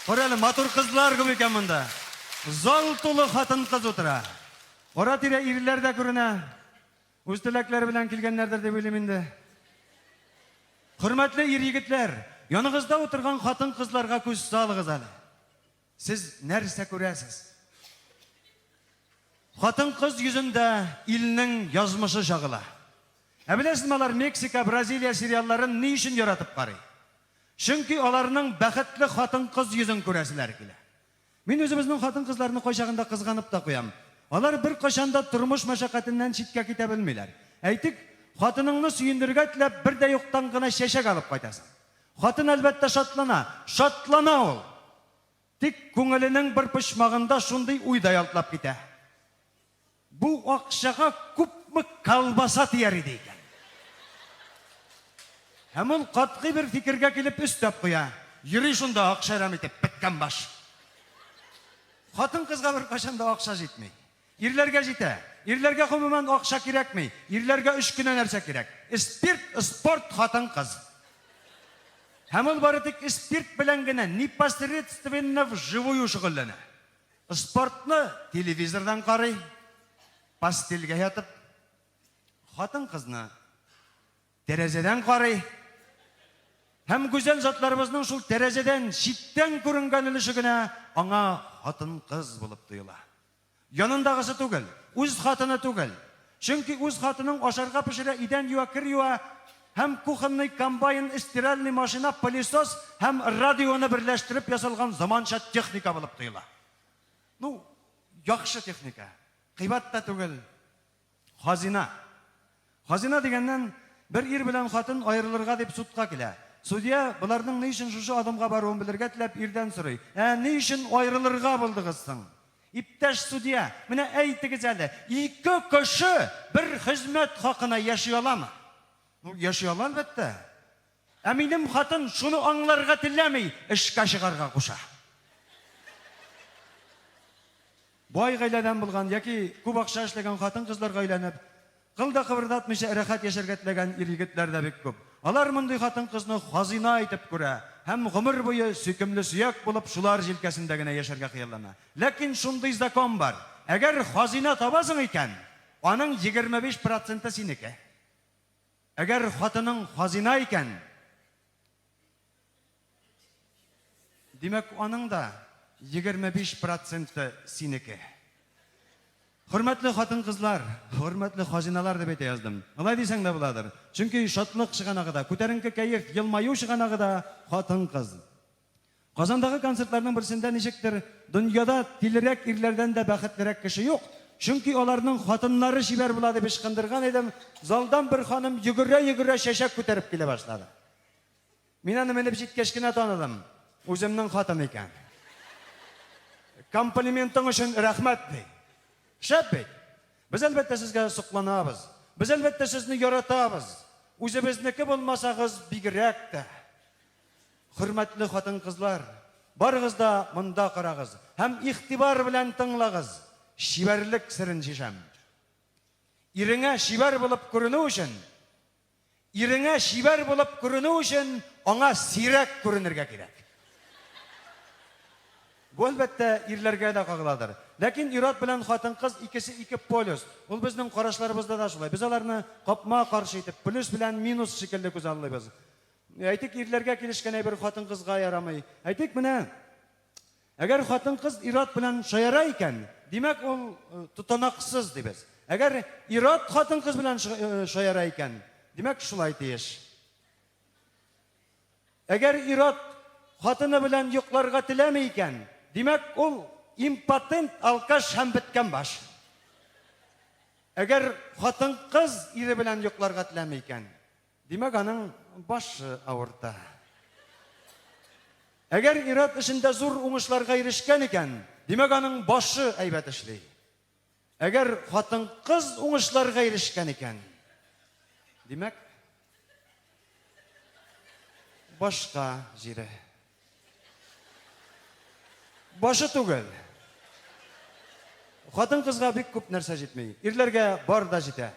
Көрәлі матур қызлар көп екен мұнда. Зал толы хатын қыз отыра. Ора тирә ирләр дә күренә. Үз теләкләре белән килгәннәрдер дип уйлыйм инде. Хөрмәтле ир-егетләр, яныгызда утырган хатын кызларга күз салыгыз әле. Сез нәрсә күрәсез? Хатын кыз йөзендә илнең язмышы чагыла. Беләсезме, алар Мексика, Бразилия сериалларын ни өчен яратып карый? Чөнки аларның бәхетле хатын кыз йөзен күрәселәр килә. Мин үзебезнең хатын кызларны кайчагында кызганып та куям. Алар бер кайчанда тормыш мәшәкатеннән читкә китә белмиләр. Әйтик, хатыныңны сөендергә теләп бер дә юктан гына чәчәк алып кайтасың. Хатын әлбәттә шатлана ул. Тик күңеленең бер почмагында шундый уйда ялтлап китә. Бу акчага күпме колбаса тияр иде икән. Һәм ул катгый бер фикергә килеп өстәп куя. Йөри шунда акча рәм итеп беткән баш. Хатын кызга бер кайчанда акча җитми. Ирләргә җитә. Ирләргә гомумән акча кирәкми. Ирләргә 3 кенә нәрсә кирәк. Спирт, спорт, хатын кыз. Һәм ул бары тик спирт белән генә непосредственно вживую шөгыльләнә. Спортны телевизордан карый, постельгә ятып, хатын кызны тәрәзәдән карый. Һәм гүзәл затларыбызның шул тәрәзәдән читтән күренгән өлеше генә аңа хатын кыз булып тоела. Янындагысы түгел, үз хатыны түгел. Чөнки үз хатының ашарга пешерә, идән юа, кир юа, һәм кухонный комбайн, стиральный машина, пылесос һәм радионы берләштереп ясалган заманча техника булып тоела. Ну, яхшы техника. Кыйбат та түгел. Хазина. Хазина дигәннән бер ир белән хатын аерылырга дип судка килә. Судья буларның ни өчен шушы адымга баруын белергә теләп ирдән сорый. Ни өчен аерылырга булдыгыз соң? Иптәш судья, менә әйтегез әле, 2 кеше бер хезмәт хакына яши аламы? Ну, яши ала әлбәттә. Минем хатын шуны аңларга теләми, эшкә чыгарга куша. Бай гаиләдән булган яки күп акча эшләгән хатын кызларга әйләнеп, кылда кыбырдатмыйча рәхәт яшәргә теләгән ир-егетләр дә бик күп. Алар мондый хатын кызны хазина итеп күрә, һәм гомер буе сөйкемле сөяк булып шулар җилкәсендә генә яшәргә хыяллана. Ләкин шундый закон бар. Әгәр хазина табасың икән, аның 25% синеке. Әгәр хатының хазина икән, димәк аның да 25% синеке. Хөрмәтле хатын кызлар, хөрмәтле хазиналар дип әйтә яздым. Алай дисәң дә буладыр. Чөнки шатлык чыганагыда, күтәренке кәеф, елмаю чыганагыда хатын кыз. Казандагы концертларның берсендә ничектер дөньяда тилерәк ирләрдән дә бәхетлерәк кеше юк. Чөнки аларның хатыннары шибәр була дип ышкындырган идем. Залдан бер ханым йөгерә чәчәк күтәреп килә башлады. Мин аны менеп җиткәч кенә таныдым. Үземнең хатын икән. Комплиментың өчен рәхмәт ди. Шәп бит. Без әлбәттә сезгә сокланабыз. Без әлбәттә сезне яратабыз. Үзебезнеке булмасагыз бигрәк тә. Хөрмәтле хатын кызлар, барыгыз да монда карагыз һәм игътибар белән тыңлагыз. Шибәрлек сирен шишәм. Иреңә шибәр булып күренү өчен, аңа сирәк күренергә кирәк. Бу әлбәттә ирләргә дә кагыладыр. Ләкин ират белән хатын кыз икесе 2 полюс. Ул безнең карашларыбызда да шулай. Без аларны капма каршы итеп, плюс белән минус шикелле күзаллыйбыз. Әйтик, ирләргә килешкән бер хатын кызга ярамый. Әйтик, менә әгәр хатын кыз ират белән шаяра икән, димәк ул тотанаксыз дибез. Әгәр ират хатын кыз белән шаяра икән, димәк шулай тиеш. Әгәр ират хатыны белән йокларга теләми икән, димәк ул импотент, алкаш һәм беткән баш. Әгәр хатын кыз ире белән йокларга теләми икән, димәк аның башы авырта. Әгәр ират эшендә зур уңышларга ирешкән икән, димәк аның башы әйбәт эшли. Әгәр хатын кыз уңышларга ирешкән икән, димәк башка җире. Башы түгел. Хатын кызга бик күп нәрсә җитми. Ирләргә бар да җитә.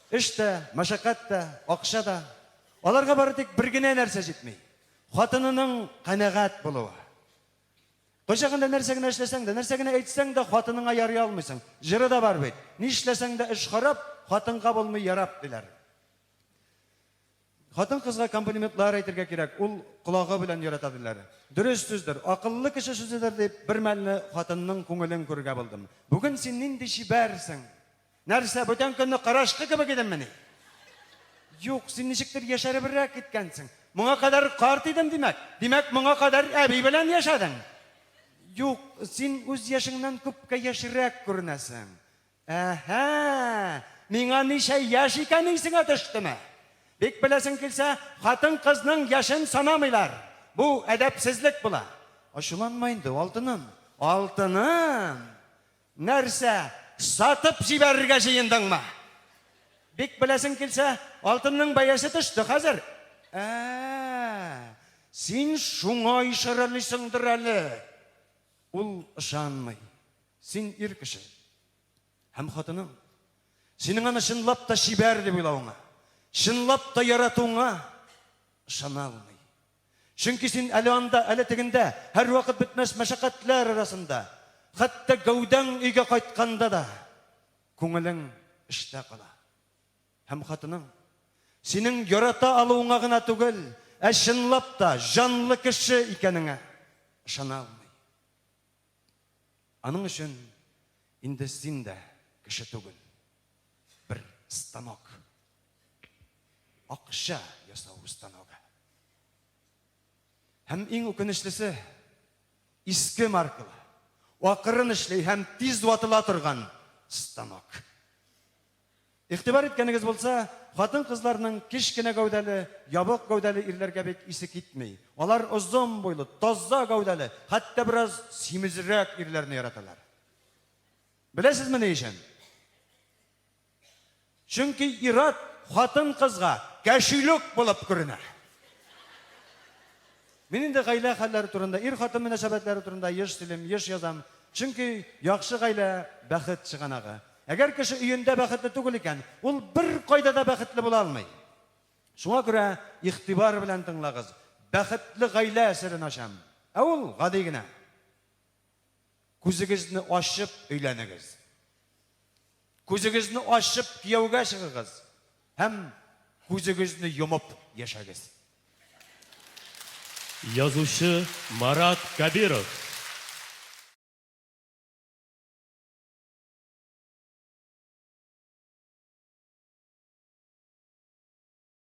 Эш тә, мәшәкать тә, акча да. Аларга бары тик бер генә нәрсә җитми. Хатынының канәгать булуы. Кайчагында нәрсә генә эшләсәң дә, нәрсә генә әйтсәң дә хатыныңа ярый алмыйсың. Җыры да бар бит. Ни эшләсәң дә эш харап, хатынга булмый ярап диләр. Хатын кызга комплиментлар әйтергә кирәк. Ул колагы белән ярата диләр. Дөрес сүздер, акыллы кеше сүзедер дип бер мәлне хатынның күңелен күргә булдым. Бүген син нинди чибәрсең? Нәрсә, бүтән көнне карашкы кебек идеңмени? Юк, син ничектер яшәребрәк киткәнсең. Моңа кадәр карт идем димәк. Димәк, моңа кадәр әби белән яшәдең. Юк, син үз яшеңнән күпкә яшьрәк күренәсең. Әһә, миңа ничә яшь икәнен сиңа төштеме? Бик беләсең килсә, хатын кызның яшен санамыйлар. Бу әдәпсезлек була. Ачуланма инде, алтыным. Алтыным. Нәрсә, сатып җибәрергә җыендыңмы? Бик беләсең килсә, алтынның бәясе төште хәзер. Син шуңа ишарәлисеңдер әле. Ул ышанмый. Син ир кеше. Һәм хатының синең аны чынлап та чибәр дип уйлавыңа, чынлап та яратуыңа ышана алмый. Чөнки син әле анда, әле тегендә, һәр вакыт бетмәс мәшәкатьләр арасында, хәтта гәүдәң өйгә кайтканда да күңелең эштә кала. Һәм хатының синең ярата алуыңа гына түгел, чынлап та җанлы кеше икәнеңә ышана алмый. Аның өчен инде син дә кеше түгел. Бер станок. Акча ясау станогы. Һәм иң үкенечлесе иске маркалы, акырын эшли һәм тиз ватыла торган станок. Игътибар иткәнегез булса, хатын-кызларның кичкенә гәүдәле, ябык гәүдәле ирләргә бик исе китмей. Алар озын буйлы, таза гәүдәле, хәтта бераз симезрәк ирләрне яраталар. Беләсезме ни өчен? Чөнки ират хатын-кызга кәшүлек булып күренә. Мин инде гаилә хәлләре турында, ир-хатын мөнәсәбәтләре турында еш сөйлим, еш язам. Чөнки яхшы гаилә бәхет чыганагы. Әгәр кеше өендә бәхетле түгел икән, ул бер кайда да бәхетле була алмый. Шуңа күрә игътибар белән тыңлагыз. Бәхетле гаилә серен ачам. Ул гади генә. Күзегезне ачып өйләнегез. Күзегезне ачып кияүгә чыгыгыз. Һәм күзегезне йомып яшәгез. Язучы Марат Кабиров.